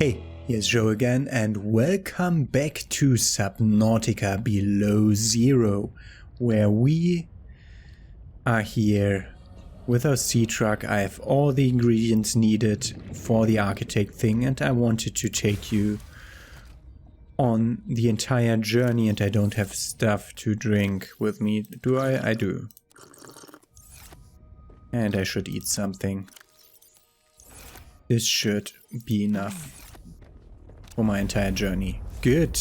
Hey, here's Joe again and welcome back to Subnautica Below Zero, where we are here with our sea truck. I have all the ingredients needed for the architect thing and I wanted to take you on the entire journey, and I don't have stuff to drink with me, do I? I do. And I should eat something. This should be enough for my entire journey. Good.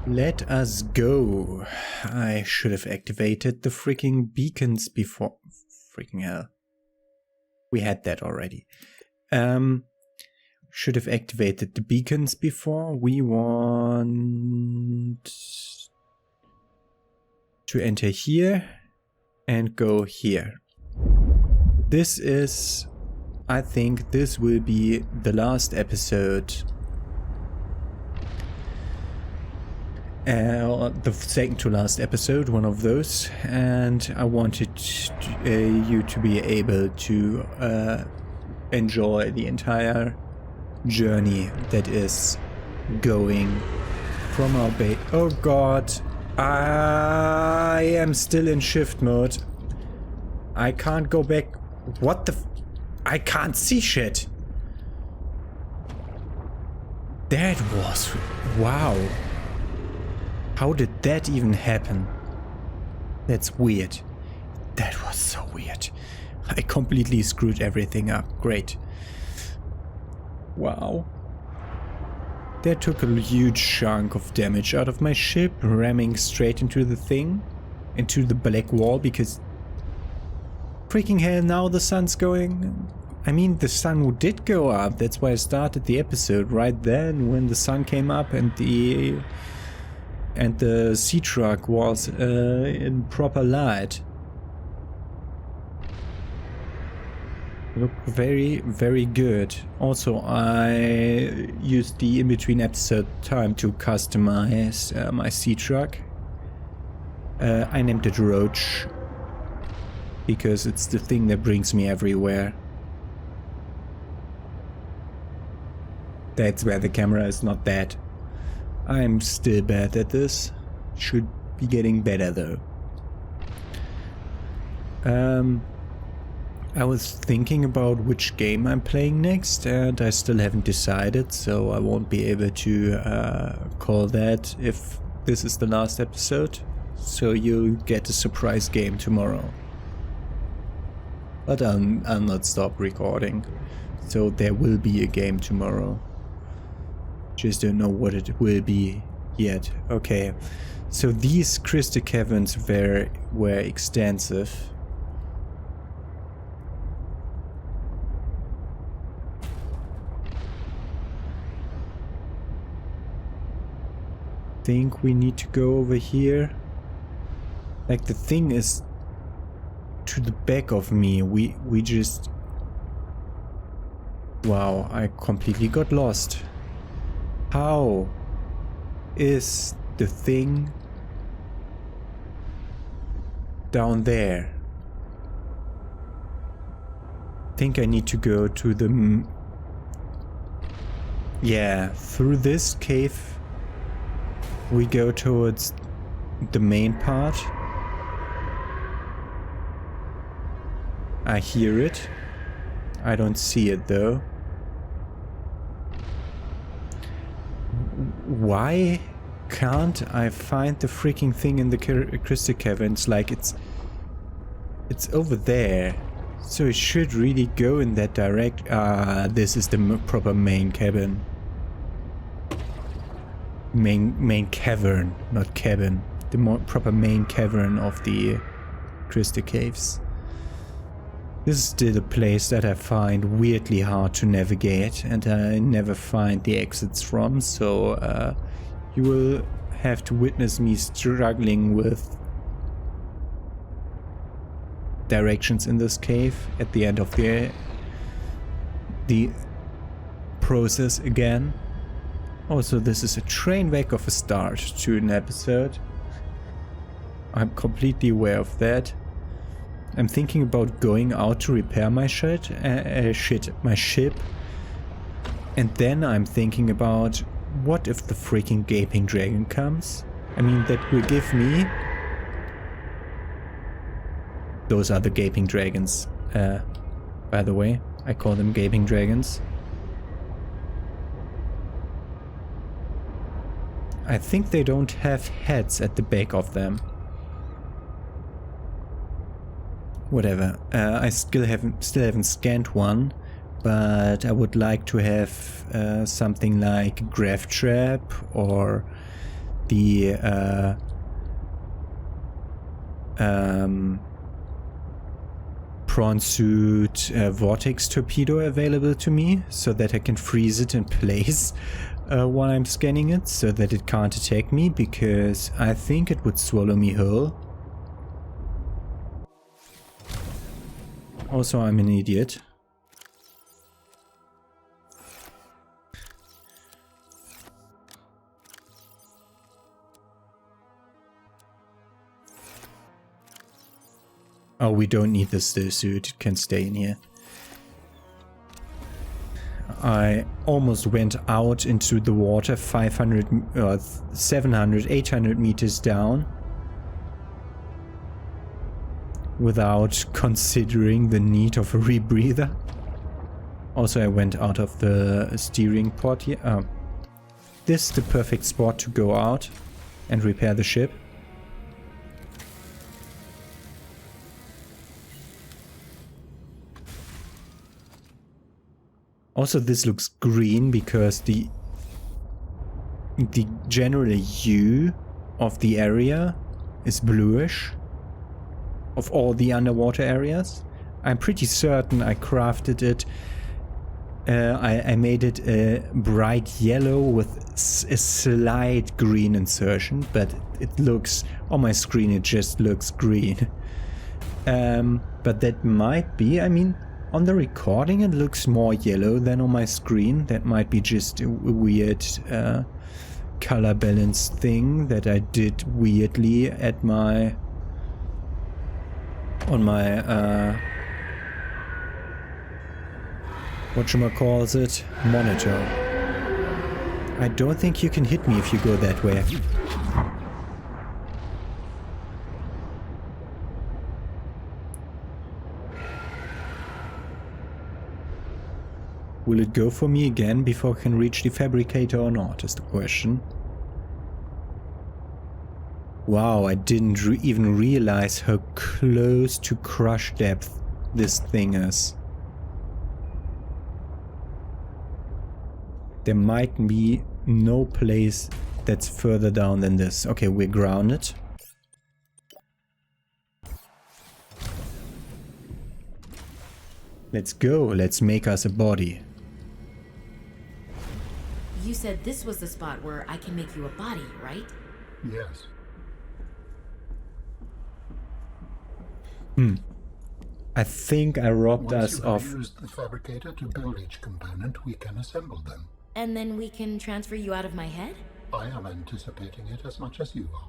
Let us go. I should have activated the freaking beacons before. Freaking hell. We had that already. Should have activated the beacons before. We want to enter here and go here. This is, I think this will be the last episode, the second to last episode, one of those, and I wanted you to be able to enjoy the entire journey that is going from our base. Oh god, I am still in shift mode. I can't go back. What the I can't see shit. That was... wow. How did that even happen? That's weird. That was so weird. I completely screwed everything up. Great. Wow. That took a huge chunk of damage out of my ship, ramming straight into the thing, into the black wall, because freaking hell, now the sun's going... I mean, the sun did go up. That's why I started the episode right then, when the sun came up and the sea truck was in proper light. Looked very, very good. Also, I used the in-between episode time to customize my sea truck. I named it Roach, because it's the thing that brings me everywhere. That's where the camera is not that. I'm still bad at this. Should be getting better though. I was thinking about which game I'm playing next and I still haven't decided, so I won't be able to call that if this is the last episode. So you'll get a surprise game tomorrow. But I'll not stop recording, so there will be a game tomorrow. Just don't know what it will be yet. Okay, so these Crystal Caverns were extensive. Think we need to go over here. Like, the thing is to the back of me. We just... wow, I completely got lost. How is the thing down there? I think I need to go to the... yeah, through this cave we go towards the main part. I hear it. I don't see it though. Why can't I find the freaking thing in the Crystal Caverns? Like, it's over there. So it should really go in that direct... this is the proper main cabin. Main cavern, not cabin. The proper main cavern of the Crystal Caves. This is still a place that I find weirdly hard to navigate and I never find the exits from, so you will have to witness me struggling with directions in this cave at the end of the process again. Also, this is a train wreck of a start to an episode. I'm completely aware of that. I'm thinking about going out to repair my ship, And then I'm thinking about, what if the freaking gaping dragon comes? I mean, that will give me... Those are the gaping dragons. By the way, I call them gaping dragons. I think they don't have heads at the back of them. Whatever. I still haven't scanned one, but I would like to have something like Graph Trap or the Prawn Suit Vortex Torpedo available to me, so that I can freeze it in place while I'm scanning it, so that it can't attack me, because I think it would swallow me whole. Also, I'm an idiot. Oh, we don't need this suit, it can stay in here. I almost went out into the water 500, 700, 800 meters down without considering the need of a rebreather. Also, I went out of the steering pod here. This is the perfect spot to go out and repair the ship. Also, this looks green because the general hue of the area is bluish of all the underwater areas. I'm pretty certain I crafted it. I made it a bright yellow with a slight green insertion, but it looks on my screen. It just looks green. But that might be. I mean, on the recording it looks more yellow than on my screen. That might be just a weird color balance thing that I did weirdly at my whatchamacallit monitor. I don't think you can hit me if you go that way. Will it go for me again before I can reach the fabricator or not, is the question. Wow, I didn't even realize how close to crush depth this thing is. There might be no place that's further down than this. Okay, we're grounded. Let's go, let's make us a body. You said this was the spot where I can make you a body, right? Yes. I think I robbed us of... Once you have used the fabricator to build each component, we can assemble them. And then we can transfer you out of my head? I am anticipating it as much as you are.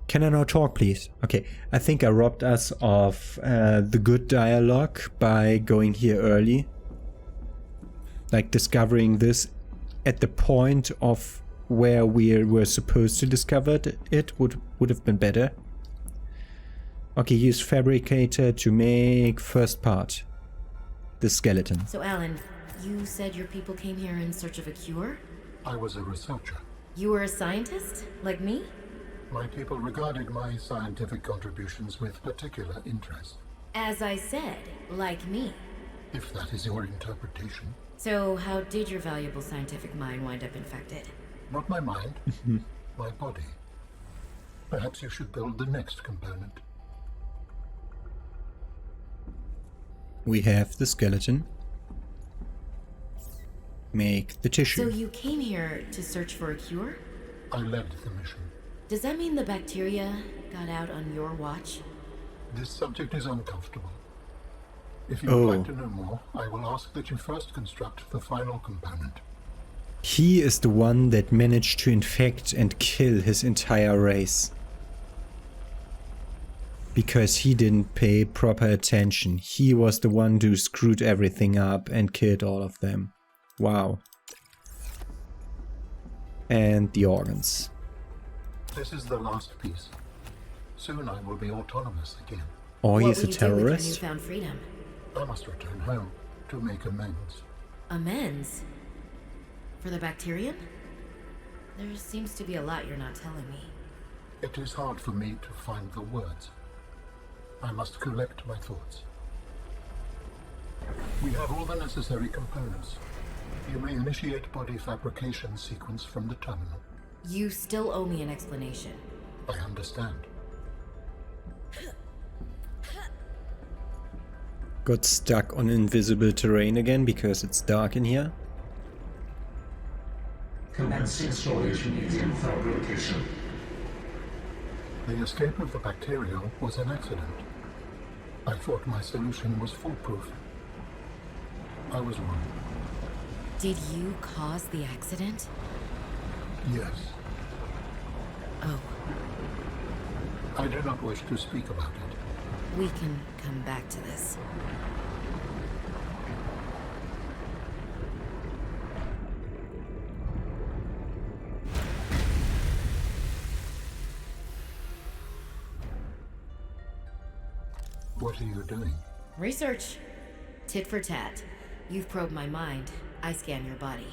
Can I now talk, please? Okay, I think I robbed us of the good dialogue by going here early. Like discovering this at the point of where we were supposed to discover it would have been better. Okay, use fabricator to make first part. The skeleton. So Alan, you said your people came here in search of a cure? I was a researcher. You were a scientist? Like me? My people regarded my scientific contributions with particular interest. As I said, like me. If that is your interpretation. So how did your valuable scientific mind wind up infected? Not my mind, my body. Perhaps you should build the next component. We have the skeleton. Make the tissue. So you came here to search for a cure? I led the mission. Does that mean the bacteria got out on your watch? This subject is uncomfortable. If you would like to know more, I will ask that you first construct the final component. He is the one that managed to infect and kill his entire race. Because he didn't pay proper attention. He was the one who screwed everything up and killed all of them. Wow. And the organs. This is the last piece. Soon I will be autonomous again. Oh, What he's will a you do with your terrorist? newfound freedom? I must return home to make amends. Amends? For the bacterium? There seems to be a lot you're not telling me. It is hard for me to find the words. I must collect my thoughts. We have all the necessary components. You may initiate body fabrication sequence from the terminal. You still owe me an explanation. I understand. Got stuck on invisible terrain again because it's dark in here. Commencing storage medium fabrication. The escape of the bacteria was an accident. I thought my solution was foolproof. I was wrong. Did you cause the accident? Yes. Oh, I do not wish to speak about it. we can come back to this. What are you doing? Research. Tit for tat. You've probed my mind. I scan your body.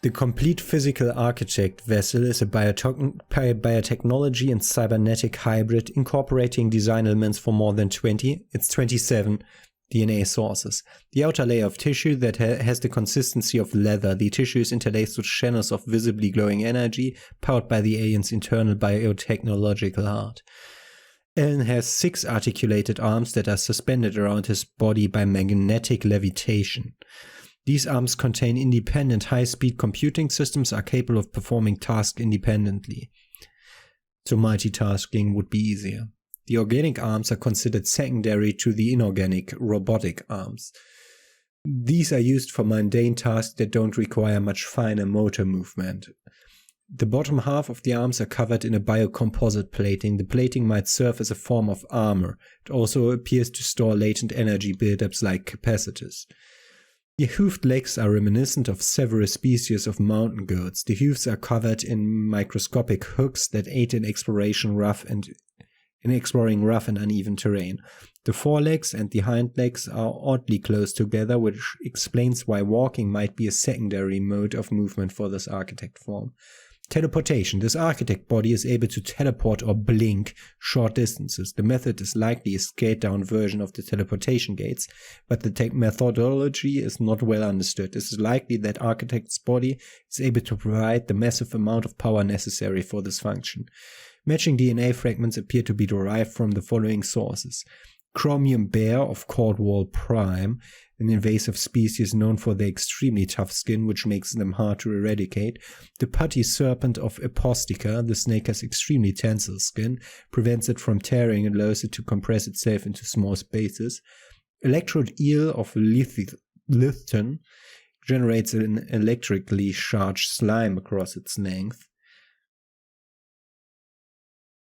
The complete physical architect vessel is a biotechnology and cybernetic hybrid incorporating design elements for more than 27 DNA sources. The outer layer of tissue that has the consistency of leather. The tissue is interlaced with channels of visibly glowing energy powered by the alien's internal biotechnological heart. Alan has 6 articulated arms that are suspended around his body by magnetic levitation. These arms contain independent high-speed computing systems are capable of performing tasks independently. So multitasking would be easier. The organic arms are considered secondary to the inorganic, robotic arms. These are used for mundane tasks that don't require much finer motor movement. The bottom half of the arms are covered in a biocomposite plating. The plating might serve as a form of armor. It also appears to store latent energy buildups like capacitors. The hoofed legs are reminiscent of several species of mountain goats. The hooves are covered in microscopic hooks that aid in exploring rough and uneven terrain. The forelegs and the hind legs are oddly close together, which explains why walking might be a secondary mode of movement for this architect form. Teleportation. This architect body is able to teleport or blink short distances. The method is likely a scaled-down version of the teleportation gates, but the methodology is not well understood. It is likely that architect's body is able to provide the massive amount of power necessary for this function. Matching DNA fragments appear to be derived from the following sources. Chromium bear of Cordwall Prime, an invasive species known for their extremely tough skin, which makes them hard to eradicate. The putty serpent of Apostica, the snake has extremely tensile skin, prevents it from tearing and allows it to compress itself into small spaces. Electrode eel of Lithton generates an electrically charged slime across its length.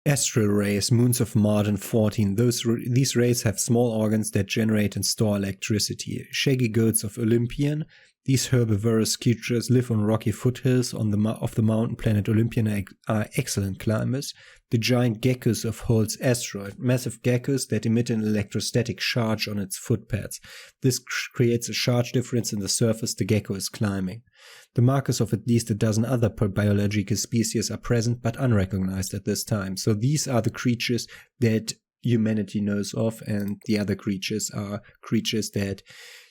Astral rays, moons of Marden 14. These rays have small organs that generate and store electricity. Shaggy goats of Olympian. These herbivorous creatures live on rocky foothills of the mountain planet Olympian and are excellent climbers. The giant geckos of Holt's asteroid. Massive geckos that emit an electrostatic charge on its footpads. This creates a charge difference in the surface the gecko is climbing. The markers of at least a dozen other biological species are present but unrecognized at this time. So these are the creatures that humanity knows of, and the other creatures are creatures that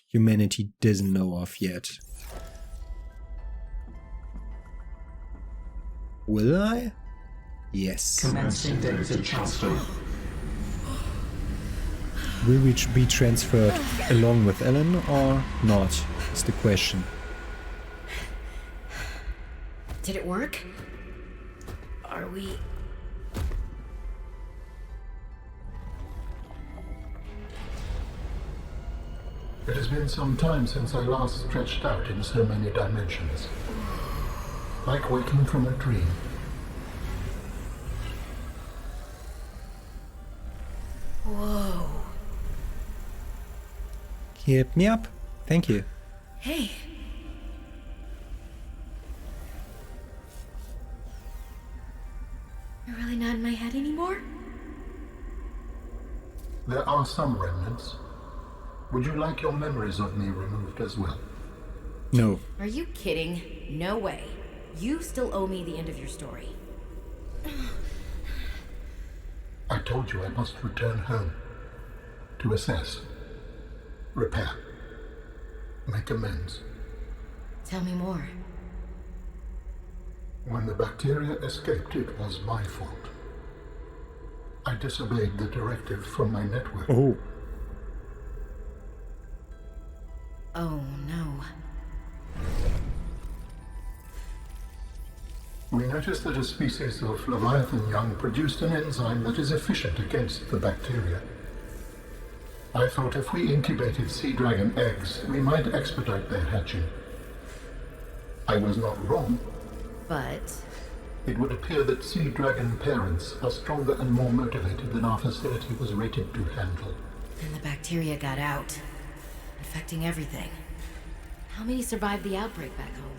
humanity doesn't know of yet. Will I? Yes. Commencing data transfer. Will we be transferred along with Ellen or not? Is the question. Did it work? Are we... It has been some time since I last stretched out in so many dimensions. like waking from a dream. Whoa. Keep me up. Thank you. Hey. You're really not in my head anymore? There are some remnants. Would you like your memories of me removed as well? No. Are you kidding? No way. You still owe me the end of your story. I told you I must return home. To assess. Repair. Make amends. Tell me more. When the bacteria escaped, it was my fault. I disobeyed the directive from my network. Oh. Oh no. We noticed that a species of Leviathan young produced an enzyme that is efficient against the bacteria. I thought if we incubated sea dragon eggs, we might expedite their hatching. I was not wrong. But... It would appear that sea dragon parents are stronger and more motivated than our facility was rated to handle. then the bacteria got out, infecting everything. How many survived the outbreak back home?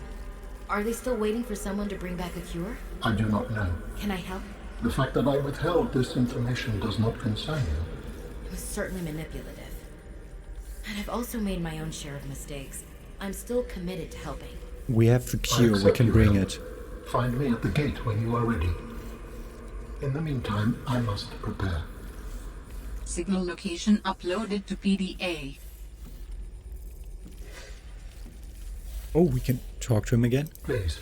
Are they still waiting for someone to bring back a cure? I do not know. Can I help? The fact that I withheld this information does not concern you. It was certainly manipulative. And I've also made my own share of mistakes. I'm still committed to helping. We have the I cure, we accept can your bring help. it. Find me at the gate when you are ready. In the meantime, I must prepare. Signal location uploaded to PDA. Oh, we can talk to him again? Please,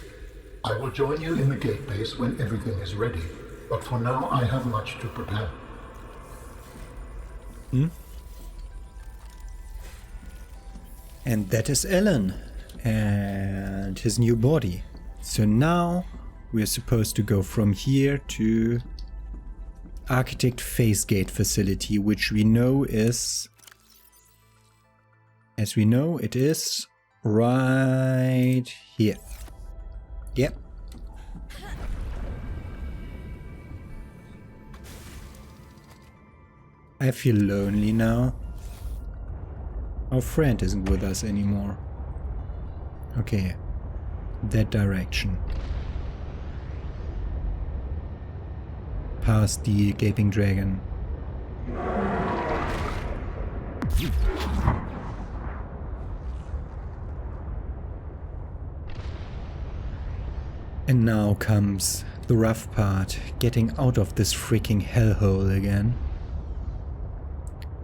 I will join you in the gate base when everything is ready. But for now, I have much to prepare. And that is Alan and his new body. So now we're supposed to go from here to Architect Phase Gate facility, which we know is, as we know, it is right here. Yep. I feel lonely now. Our friend isn't with us anymore. Okay, that direction. Past the gaping dragon. And now comes the rough part, getting out of this freaking hellhole again.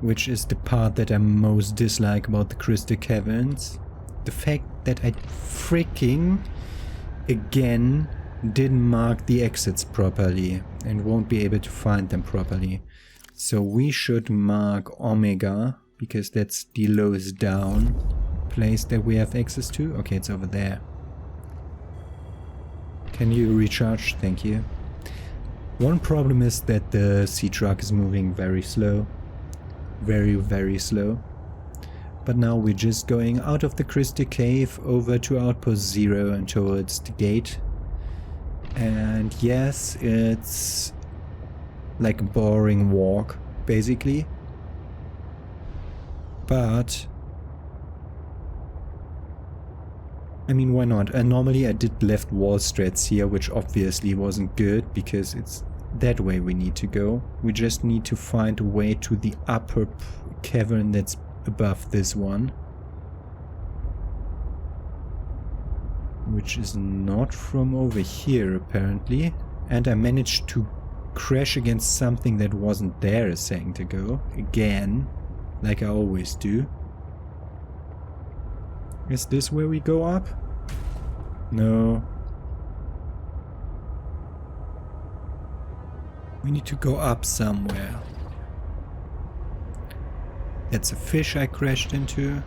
Which is the part that I most dislike about the Crystal Caverns. The fact that I freaking again didn't mark the exits properly and won't be able to find them properly. So we should mark Omega, because that's the lowest down place that we have access to. Okay, it's over there. Can you recharge? Thank you. One problem is that the sea truck is moving very slow. Very, very slow. But now we're just going out of the Crystal Cave over to Outpost 0 and towards the gate. And yes, it's like a boring walk, basically. But I mean, why not? And normally I did left wall strats here, which obviously wasn't good, because it's that way we need to go. We just need to find a way to the upper cavern that's above this one. Which is not from over here, apparently. And I managed to crash against something that wasn't there a second ago. Again, like I always do. Is this where we go up? No. We need to go up somewhere. That's a fish I crashed into.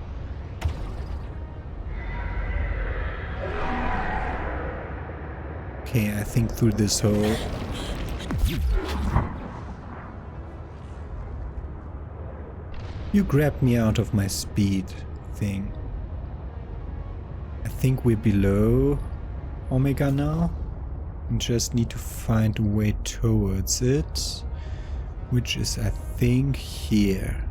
Okay, I think through this hole. You grabbed me out of my speed thing. I think we're below Omega now. I just need to find a way towards it, which is, I think, here.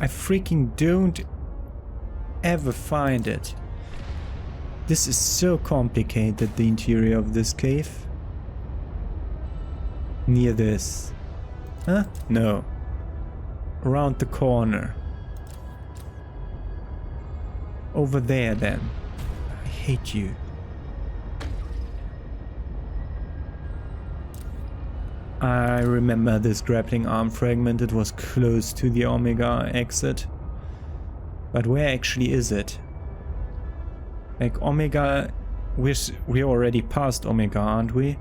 I freaking don't ever find it. This is so complicated, the interior of this cave. Near this. Huh? No. Around the corner. Over there then. I hate you. I remember this grappling arm fragment. It was close to the Omega exit. But where actually is it? Like Omega, we're already past Omega, aren't we?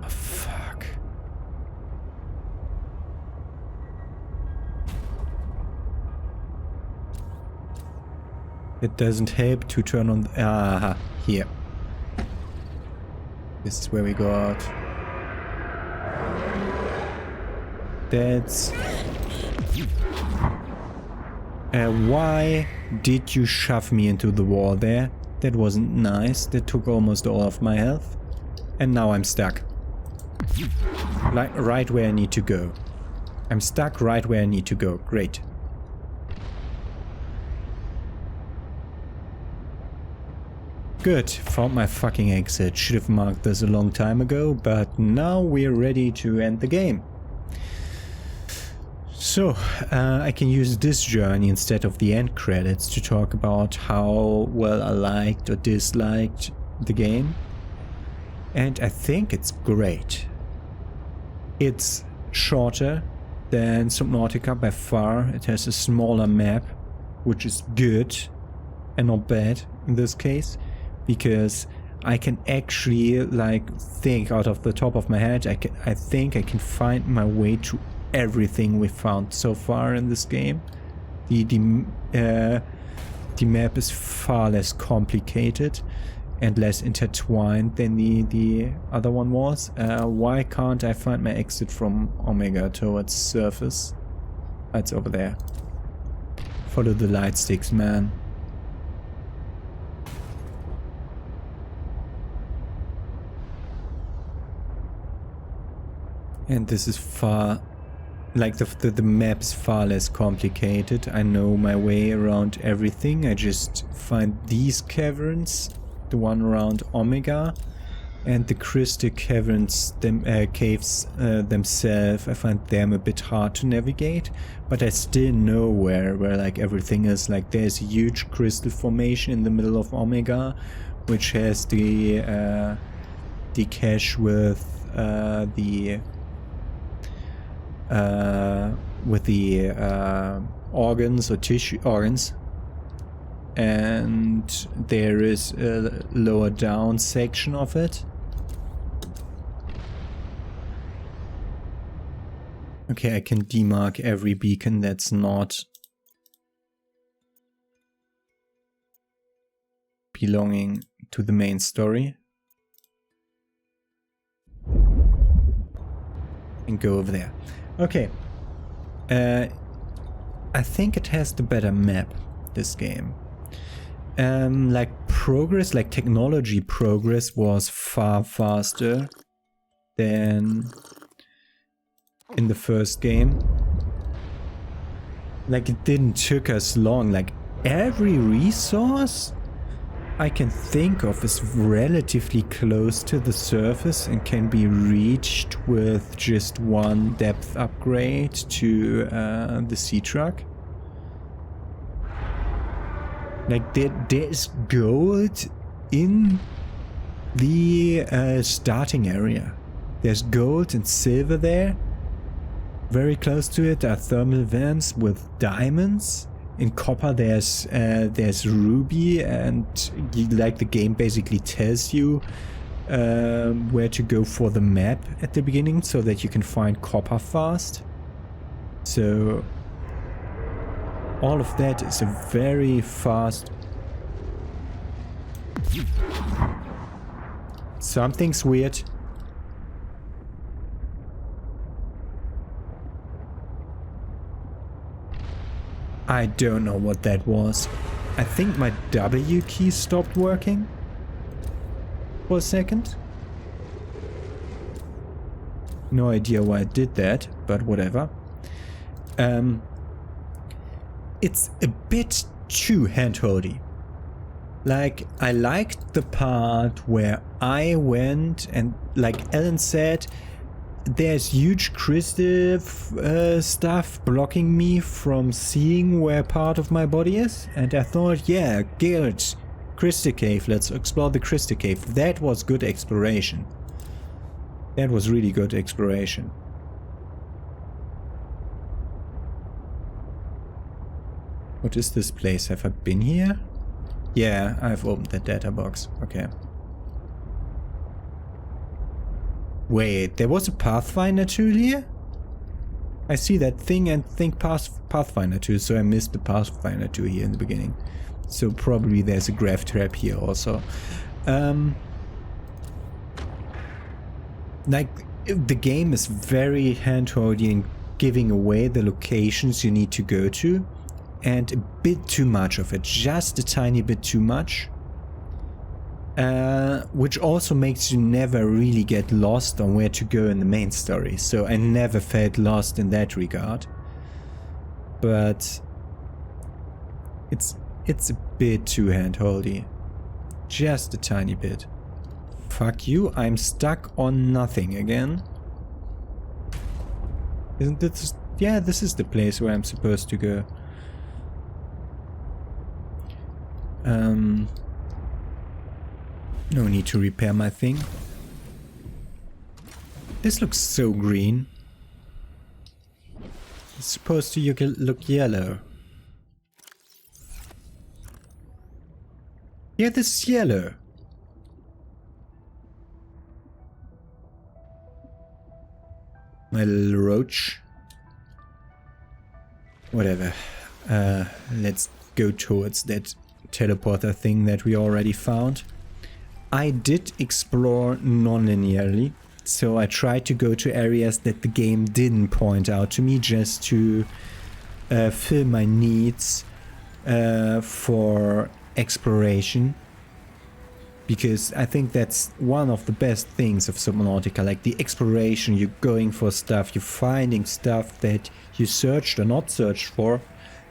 Oh, fuck. It doesn't help to turn on... here. This is where we go out. That's... why did you shove me into the wall there? That wasn't nice. That took almost all of my health. And now I'm stuck. Like right where I need to go. I'm stuck right where I need to go. Great. Good. Found my fucking exit. Should have marked this a long time ago, but now we're ready to end the game. So, I can use this journey instead of the end credits to talk about how well I liked or disliked the game. And I think it's great. It's shorter than Subnautica by far. It has a smaller map, which is good and not bad in this case, because I can actually like think out of the top of my head. I think I can find my way to everything we found so far in this game. The map is far less complicated and less intertwined than the other one was. Why can't I find my exit from Omega towards surface? It's over there. Follow the light sticks, man. And this is far... like the map is far less complicated. I know my way around everything. I just find these caverns, the one around Omega, and the Crystal Caverns caves themselves. I find them a bit hard to navigate, but I still know where like everything is. Like there's a huge crystal formation in the middle of Omega, which has the cache with the organs or tissue organs, and there is a lower down section of it. Okay, I can demark every beacon that's not belonging to the main story. And go over there. Okay. I think it has the better map, this game. Like progress, like technology progress was far faster than in the first game. Like it didn't took us long. Like every resource I can think of is relatively close to the surface and can be reached with just one depth upgrade to the sea truck. Like there's gold in the starting area. There's gold and silver there. Very close to it are thermal vents with diamonds. In copper there's ruby, and like the game basically tells you where to go for the map at the beginning so that you can find copper fast. So all of that is a very fast... Something's weird. I don't know what that was. I think my W key stopped working for a second. No idea why I did that, but whatever. It's a bit too handholdy. Like, I liked the part where I went and, like Ellen said, there's huge crystal stuff blocking me from seeing where part of my body is. And I thought, yeah, good. Crystal Cave, let's explore the Crystal Cave. That was good exploration. That was really good exploration. What is this place? Have I been here? Yeah, I've opened that data box. Okay. Wait, there was a Pathfinder tool here? I see that thing and think Pathfinder tool, so I missed the Pathfinder tool here in the beginning. So probably there's a graph trap here also. Like, the game is very hand-holdy in giving away the locations you need to go to. And a bit too much of it, just a tiny bit too much. Which also makes you never really get lost on where to go in the main story. So I never felt lost in that regard. But it's a bit too handholdy. Just a tiny bit. Fuck you, I'm stuck on nothing again. Isn't this... Yeah, this is the place where I'm supposed to go. No need to repair my thing. This looks so green. It's supposed to look yellow. Yeah, this is yellow. My little roach. Whatever. Let's go towards that teleporter thing that we already found. I did explore non-linearly, so I tried to go to areas that the game didn't point out to me just to fill my needs for exploration. Because I think that's one of the best things of Subnautica, like the exploration. You're going for stuff, you're finding stuff that you searched or not searched for,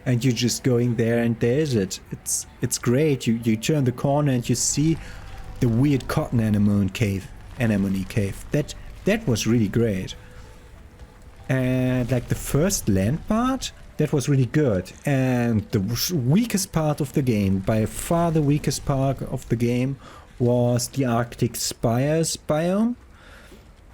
and you're just going there and there's it. It's great. You turn the corner and you see the weird cotton anemone cave. That was really great. And like the first land part, that was really good. And the weakest part of the game, by far the weakest part of the game, was the Arctic Spires biome,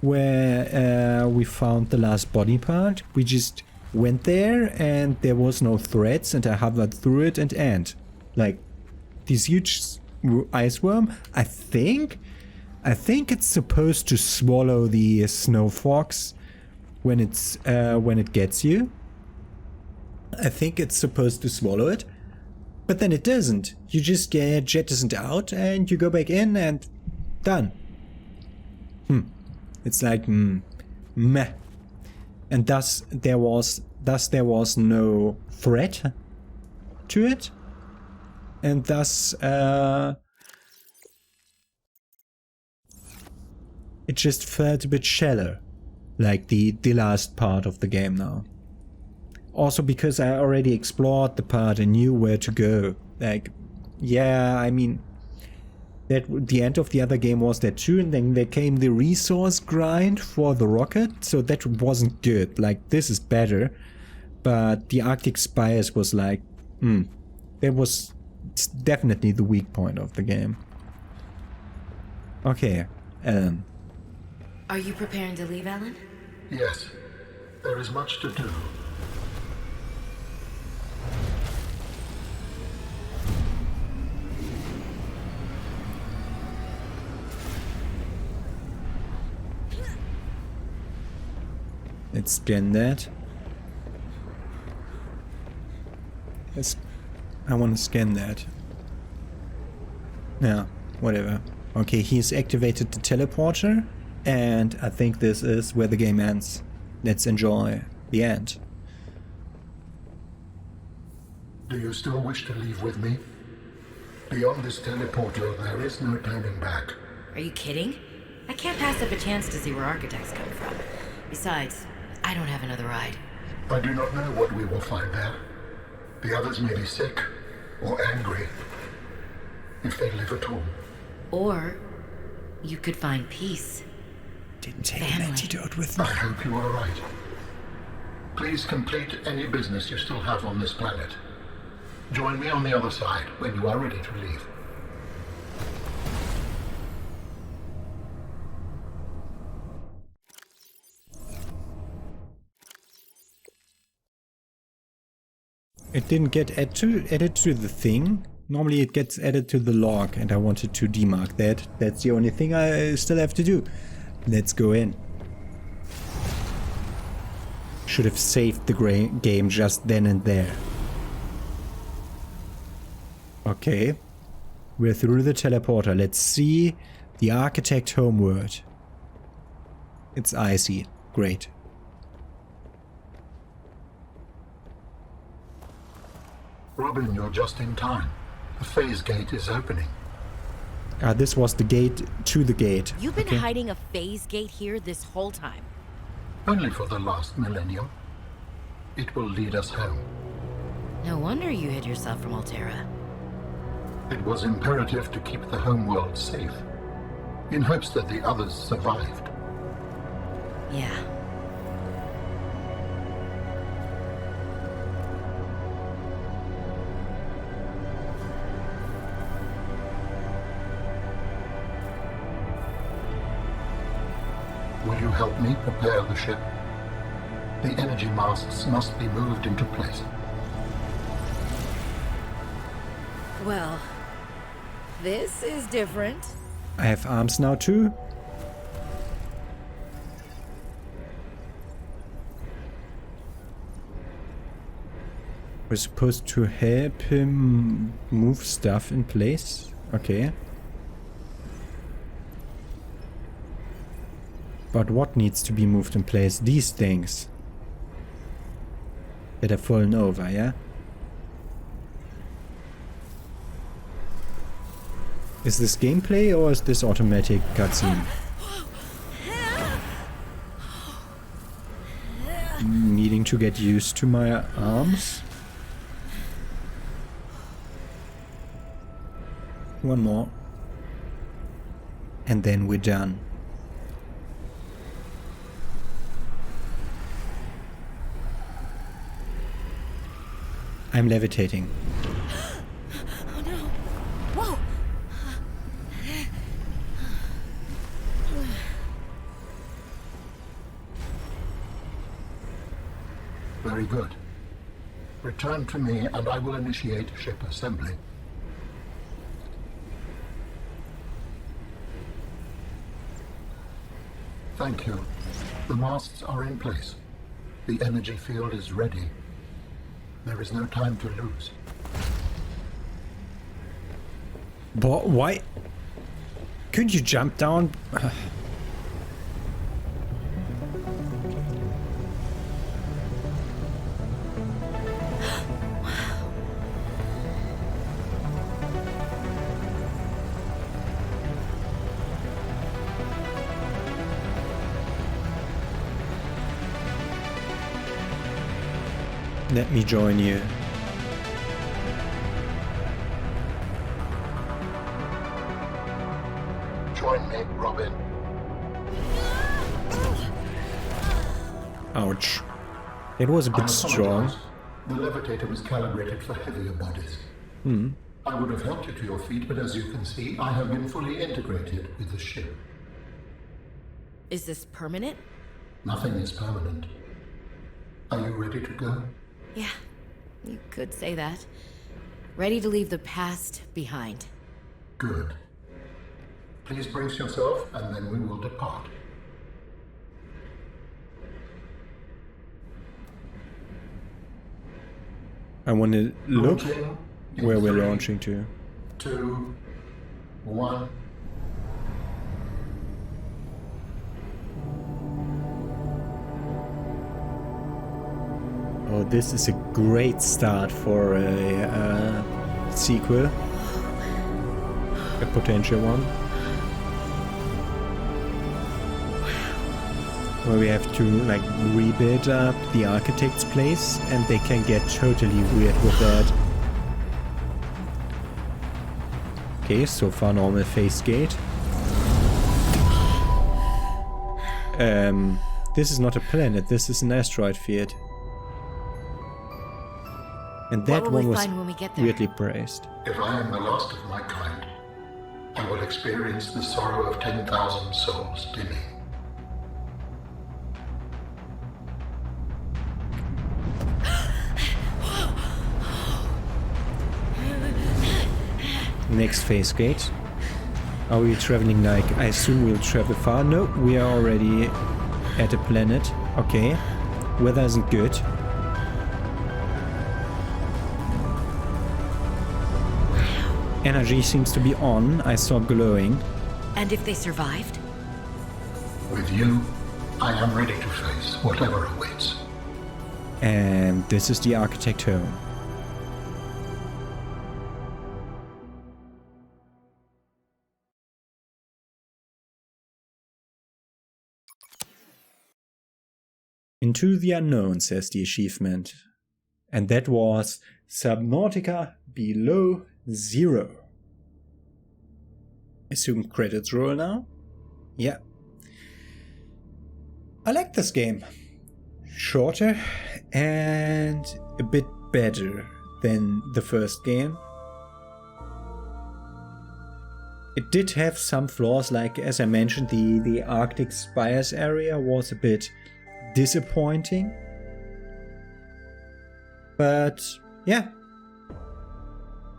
where we found the last body part. We just went there and there was no threats, and I hovered through it and like this huge ice worm. I think it's supposed to swallow the snow fox when it gets you. I think it's supposed to swallow it, but then it doesn't. You just get jettisoned out and you go back in and done. It's like meh. And thus there was no threat to it, and thus it just felt a bit shallow, like the last part of the game now. Also because I already explored the part and knew where to go. Like, yeah, I mean, that the end of the other game was that too, and then there came the resource grind for the rocket, so that wasn't good. Like, this is better, but the Arctic Spires was like, it's definitely the weak point of the game. Okay, Ellen. Are you preparing to leave, Ellen? Yes, there is much to do. Let's scan that. Yes, I want to scan that. Yeah, whatever. Okay, he's activated the teleporter, and I think this is where the game ends. Let's enjoy the end. Do you still wish to leave with me? Beyond this teleporter, there is no turning back. Are you kidding? I can't pass up a chance to see where architects come from. Besides, I don't have another ride. I do not know what we will find there. The others may be sick or angry, if they live at all. Or you could find peace. Didn't take an Family. antidote with me. I hope you are right. Please complete any business you still have on this planet. Join me on the other side when you are ready to leave. It didn't get added to the thing. Normally it gets added to the log, and I wanted to demark that. That's the only thing I still have to do. Let's go in. Should have saved the game just then and there. Okay. We're through the teleporter. Let's see the architect homeworld. It's icy. Great. Robin, you're just in time. The phase gate is opening. This was the gate to the gate. You've been Okay. hiding a phase gate here this whole time. Only for the last millennium. It will lead us home. No wonder you hid yourself from Alterra. It was imperative to keep the homeworld safe, in hopes that the others survived. Yeah. Will you help me prepare the ship? The energy masts must be moved into place. Well, this is different. I have arms now too. We're supposed to help him move stuff in place. Okay. But what needs to be moved in place? These things that have fallen over, yeah? Is this gameplay or is this automatic cutscene? Needing to get used to my arms. One more. And then we're done. I'm levitating. Oh no. Whoa. Very good. Return to me and I will initiate ship assembly. Thank you. The masts are in place. The energy field is ready. There is no time to lose. But why? Couldn't you jump down? Let me join you. Join me, Robin. Ouch. It was a I bit strong. apologize. The levitator was calibrated for heavier bodies. I would have helped you to your feet, but as you can see, I have been fully integrated with the ship. Is this permanent? Nothing is permanent. Are you ready to go? Yeah, you could say that. Ready to leave the past behind. Good. Please brace yourself, and then we will depart. I want to look Launching in where we're 3, launching to. 2, 1. Oh, this is a great start for a sequel. A potential one. Where we have to like rebuild up the architect's place and they can get totally weird with that. Okay, so far normal face gate. This is not a planet, this is an asteroid field. And that one was weirdly praised. If I am the last of my kind, I will experience the sorrow of 10,000 souls dimming. Next phase gate. Are we traveling like... I assume we'll travel far. No, we are already at a planet. Okay. Weather isn't good. Energy seems to be on. I saw glowing. And if they survived? With you, I am ready to face whatever awaits. And this is the architect home. Into the unknown, says the achievement. And that was Subnautica Below Zero. Assume credits roll now? Yeah. I like this game. Shorter and a bit better than the first game. It did have some flaws, like as I mentioned, the Arctic Spires area was a bit disappointing. But yeah.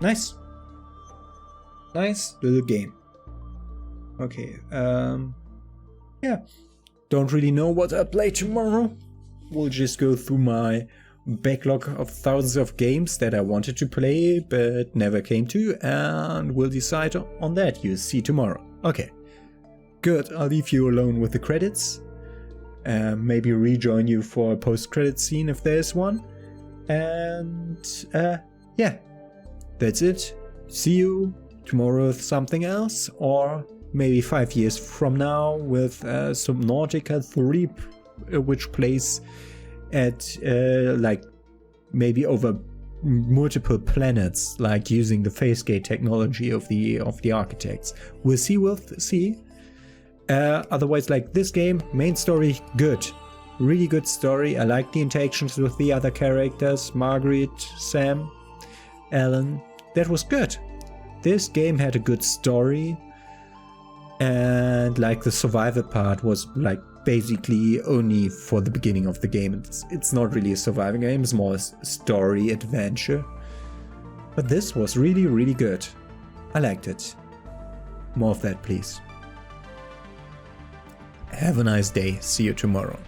Nice little game. Okay, yeah. Don't really know what I'll play tomorrow. We'll just go through my backlog of thousands of games that I wanted to play but never came to, and we'll decide on that. You'll see tomorrow. Okay, good. I'll leave you alone with the credits. Maybe rejoin you for a post-credit scene if there's one. And yeah, that's it. See you tomorrow with something else, or maybe 5 years from now with Subnautica 3, which plays at like maybe over multiple planets, like using the phasegate technology of the architects. We'll see. Otherwise, like this game, main story good, really good story. I like the interactions with the other characters, Margaret, Sam, Alan. That was good. This game had a good story, and like the survival part was like basically only for the beginning of the game. It's not really a surviving game, it's more a story adventure. But this was really, really good. I liked it. More of that, please. Have a nice day. See you tomorrow.